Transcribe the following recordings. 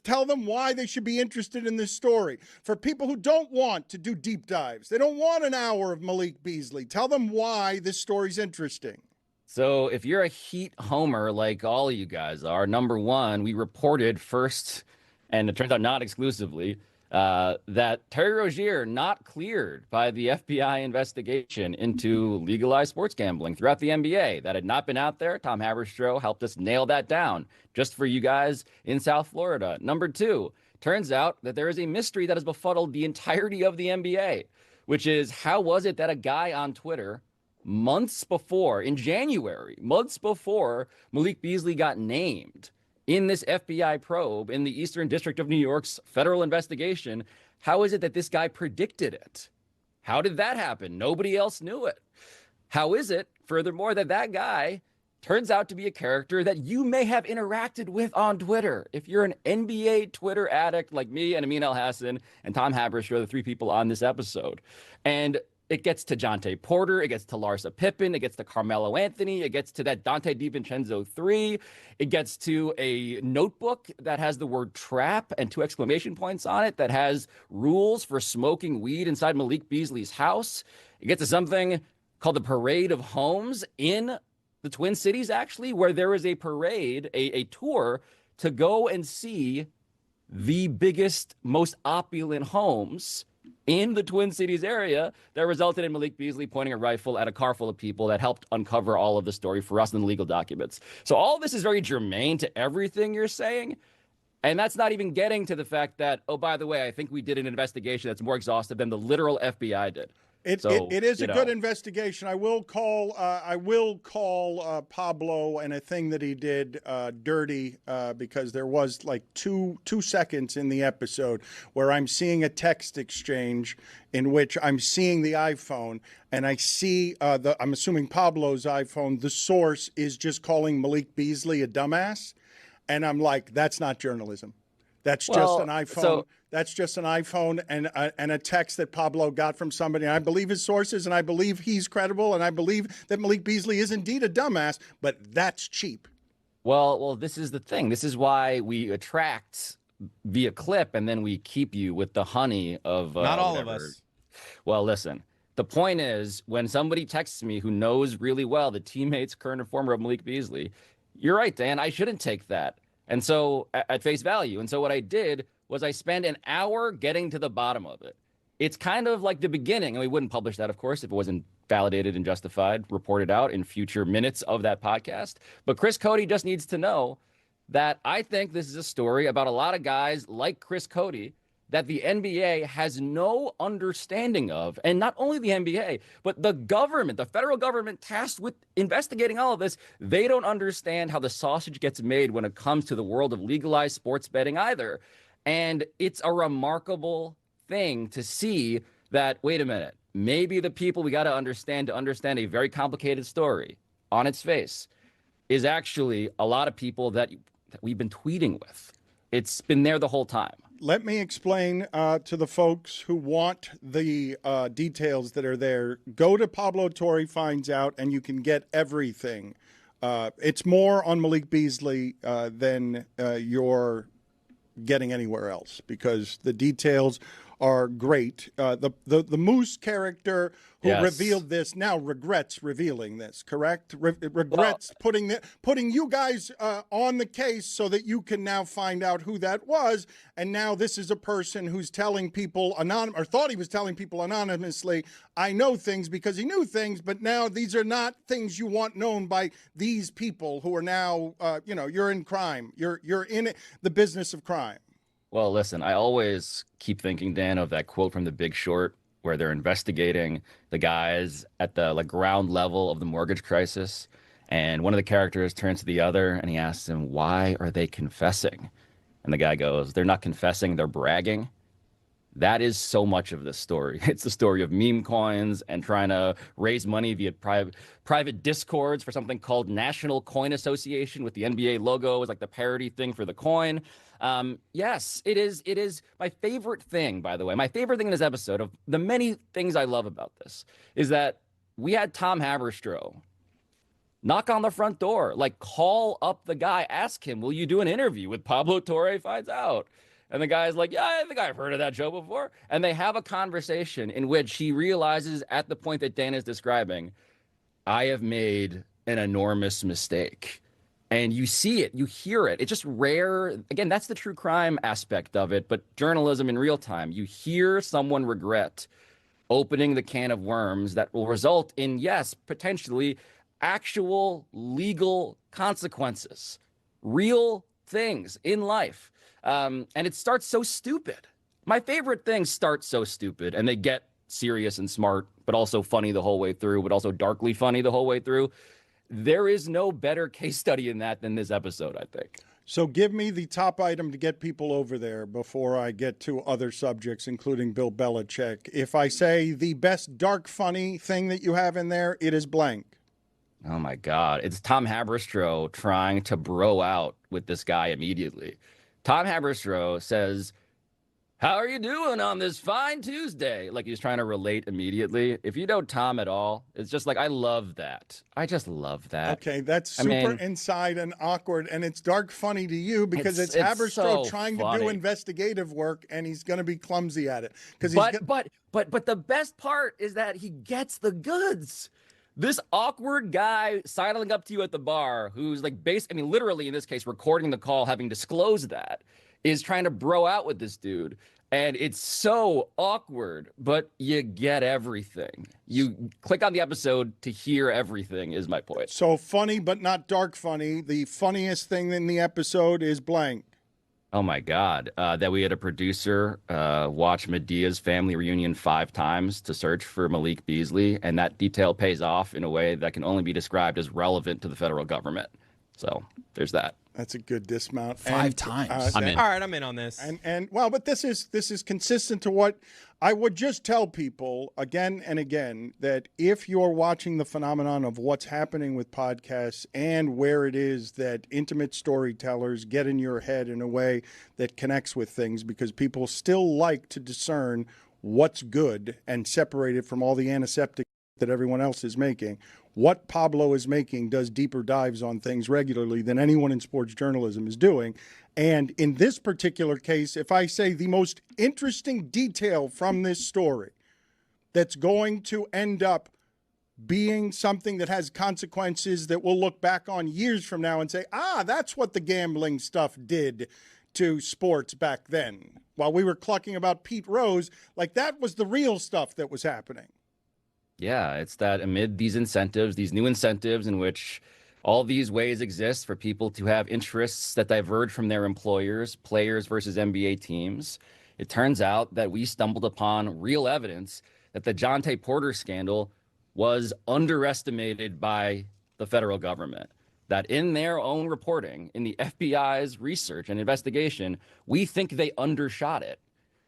Tell them why they should be interested in this story. For people who don't want to do deep dives, they don't want an hour of Malik Beasley, tell them why this story's interesting. So if you're a Heat homer like all of you guys are, number one, we reported first, and it turns out not exclusively, that Terry Rozier not cleared by the FBI investigation into legalized sports gambling throughout the NBA. That had not been out there. Tom Haberstroh helped us nail that down just for you guys in South Florida. Number two, turns out that there is a mystery that has befuddled the entirety of the NBA, which is how was it that a guy on Twitter months before, in January, months before Malik Beasley got named in this FBI probe in the Eastern District of New York's federal investigation, how is it that this guy predicted it? How did that happen? Nobody else knew it. How is it, furthermore, that that guy turns out to be a character that you may have interacted with on Twitter? If you're an NBA Twitter addict like me and Amin Elhassan and Tom Haberstroh, the three people on this episode. And it gets to Jonte Porter, it gets to Larsa Pippen, it gets to Carmelo Anthony, it gets to that Dante DiVincenzo 3, it gets to a notebook that has the word trap and 2 exclamation points on it, that has rules for smoking weed inside Malik Beasley's house. It gets to something called the Parade of Homes in the Twin Cities, actually, where there is a parade, a tour to go and see the biggest, most opulent homes in the Twin Cities area that resulted in Malik Beasley pointing a rifle at a car full of people that helped uncover all of the story for us in the legal documents. So all of this is very germane to everything you're saying. And that's not even getting to the fact that, oh, by the way, I think we did an investigation that's more exhaustive than the literal FBI did. It is a good investigation. I will call Pablo and a thing that he did dirty because there was like two seconds in the episode where I'm seeing a text exchange in which I'm seeing the iPhone and I see I'm assuming Pablo's iPhone. The source is just calling Malik Beasley a dumbass, and I'm like, that's not journalism. That's just an iPhone. That's just an iPhone and a text that Pablo got from somebody. And I believe his sources, and I believe he's credible, and I believe that Malik Beasley is indeed a dumbass, but that's cheap. Well, this is the thing. This is why we attract via clip, and then we keep you with the honey of not all of us. Well, listen. The point is, when somebody texts me who knows really well the teammates, current and former of Malik Beasley, you're right, Dan. I shouldn't take that. And so at face value. And so what I did was I spent an hour getting to the bottom of it. It's kind of like the beginning, and we wouldn't publish that, of course, if it wasn't validated and justified, reported out in future minutes of that podcast. But Chris Cody just needs to know that I think this is a story about a lot of guys like Chris Cody that the NBA has no understanding of. And not only the NBA, but the government, the federal government tasked with investigating all of this, they don't understand how the sausage gets made when it comes to the world of legalized sports betting either. And it's a remarkable thing to see that, wait a minute, maybe the people we got to understand a very complicated story on its face is actually a lot of people that we've been tweeting with. It's been there the whole time. Let me explain to the folks who want the details that are there. Go to Pablo Torre Finds Out, and you can get everything. It's more on Malik Beasley than you're getting anywhere else because the details are great. The Moose character who revealed this now regrets revealing this, correct? Regrets putting you guys on the case so that you can now find out who that was. And now this is a person who's telling people or thought he was telling people anonymously, I know things because he knew things, but now these are not things you want known by these people who are now, you're in crime. You're in the business of crime. Well, listen, I always keep thinking, Dan, of that quote from The Big Short where they're investigating the guys at the ground level of the mortgage crisis. And one of the characters turns to the other and he asks him, why are they confessing? And the guy goes, they're not confessing, they're bragging. That is so much of this story. It's the story of meme coins and trying to raise money via private discords for something called National Coin Association with the NBA logo as like the parody thing for the coin. Yes, it is my favorite thing, by the way. My favorite thing in this episode, of the many things I love about this, is that we had Tom Haberstroh Knock on the front door, like call up the guy, ask him, will you do an interview with Pablo Torre finds out? And the guy's like, yeah, I think I've heard of that show before. And they have a conversation in which he realizes at the point that Dan is describing, I have made an enormous mistake. And you see it, you hear it. It's just rare. Again, that's the true crime aspect of it, but journalism in real time. You hear someone regret opening the can of worms that will result in, yes, potentially actual legal consequences, real things in life. And it starts so stupid. My favorite things start so stupid, and they get serious and smart, but also funny the whole way through, but also darkly funny the whole way through. There is no better case study in that than this episode, I think. So give me the top item to get people over there before I get to other subjects, including Bill Belichick. If I say the best dark funny thing that you have in there, it is blank. Oh, my God. It's Tom Haberstroh trying to bro out with this guy immediately. Tom Haberstroh says, how are you doing on this fine Tuesday? Like he's trying to relate immediately. If you know Tom at all, it's just like, I love that. I just love that. Okay, that's super inside and awkward, and it's dark funny to you because it's Haberstroh so trying funny. to do investigative work, and he's going to be clumsy at it. But the best part is that he gets the goods. This awkward guy sidling up to you at the bar, who's like literally in this case, recording the call, having disclosed that, is trying to bro out with this dude. And it's so awkward, but you get everything. You click on the episode to hear everything is my point. So funny, but not dark funny. The funniest thing in the episode is blank. Oh, my God. That we had a producer watch Medea's family reunion 5 times to search for Malik Beasley. And that detail pays off in a way that can only be described as relevant to the federal government. So there's that. That's a good dismount. 5 times. I'm in. All right, I'm in on this. And well, but this is consistent to what I would just tell people again and again, that if you're watching the phenomenon of what's happening with podcasts and where it is that intimate storytellers get in your head in a way that connects with things, because people still like to discern what's good and separate it from all the antiseptic that everyone else is making. What Pablo is making does deeper dives on things regularly than anyone in sports journalism is doing. And in this particular case, if I say the most interesting detail from this story that's going to end up being something that has consequences that we'll look back on years from now and say, that's what the gambling stuff did to sports back then. While we were clucking about Pete Rose, like that was the real stuff that was happening. Yeah, it's that amid these incentives, these new incentives in which all these ways exist for people to have interests that diverge from their employers, players versus NBA teams, it turns out that we stumbled upon real evidence that the Jonte Porter scandal was underestimated by the federal government. That in their own reporting, in the FBI's research and investigation, we think they undershot it.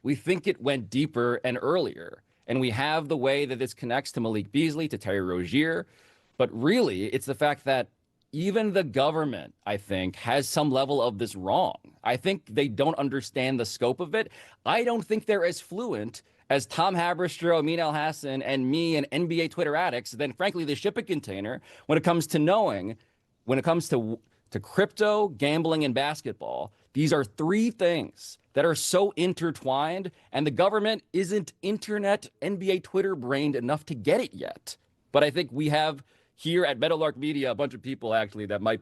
We think it went deeper and earlier. And we have the way that this connects to Malik Beasley, to Terry Rozier. But really, it's the fact that even the government, I think, has some level of this wrong. I think they don't understand the scope of it. I don't think they're as fluent as Tom Haberstroh, Amin Elhassan, and me and NBA Twitter addicts than, frankly, the shipping container when it comes to knowing, when it comes to crypto, gambling, and basketball. These are 3 things that are so intertwined, and the government isn't internet NBA Twitter brained enough to get it yet. But I think we have here at Meadowlark Media a bunch of people actually that might